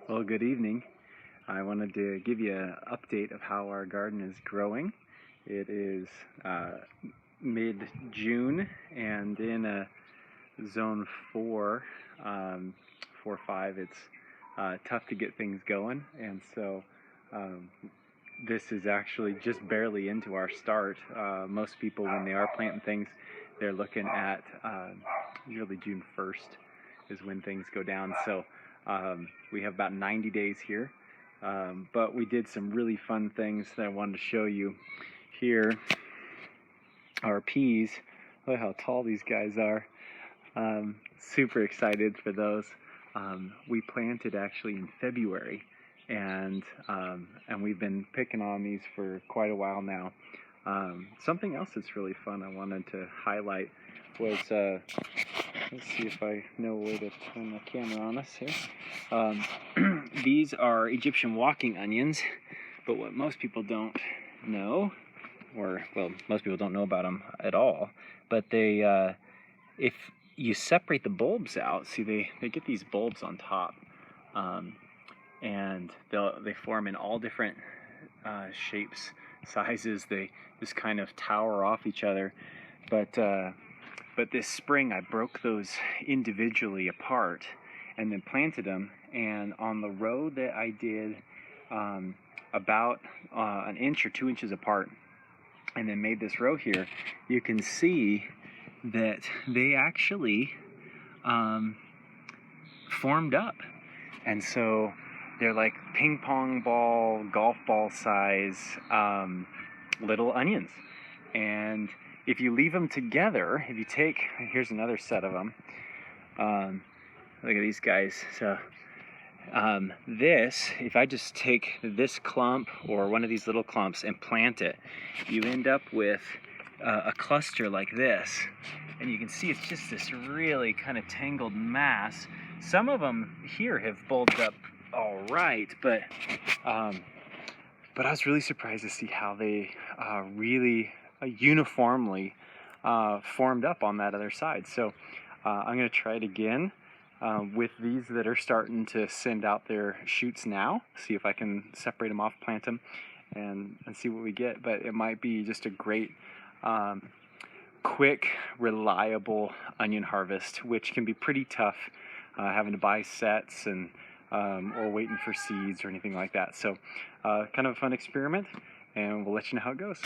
Well, good evening. I wanted to give you an update of how our garden is growing. It is mid-June and in a zone 4, 4-5, it's tough to get things going, and so this is actually just barely into our start. Most people, when they are planting things, they're looking at usually June 1st is when things go down. So we have about 90 days here, but we did some really fun things that I wanted to show you. Here are peas. Look how tall these guys are. Super excited for those. We planted actually in February, and we've been picking on these for quite a while now. Something else that's really fun I wanted to highlight was, let's see if I know a way to turn the camera on us here. These are Egyptian walking onions, but what most people don't know, or well, most people don't know about them at all, but they, if you separate the bulbs out, see they get these bulbs on top, and they form in all different shapes, sizes. They just kind of tower off each other, but this spring I broke those individually apart and then planted them, and on the row that I did about an inch or 2 inches apart, and then made this row here, you can see that they actually formed up, and so they're like ping pong ball, golf ball size little onions. And if you leave them together, if you take, here's another set of them, look at these guys. So this, if I just take this clump or one of these little clumps and plant it, you end up with a cluster like this, and you can see it's just this really kind of tangled mass. Some of them here have bulged up all right, but I was really surprised to see how they really uniformly formed up on that other side. So I'm going to try it again with these that are starting to send out their shoots now, see if I can separate them off, plant them, and see what we get. But it might be just a great quick, reliable onion harvest, which can be pretty tough having to buy sets and or waiting for seeds or anything like that. So kind of a fun experiment, and we'll let you know how it goes.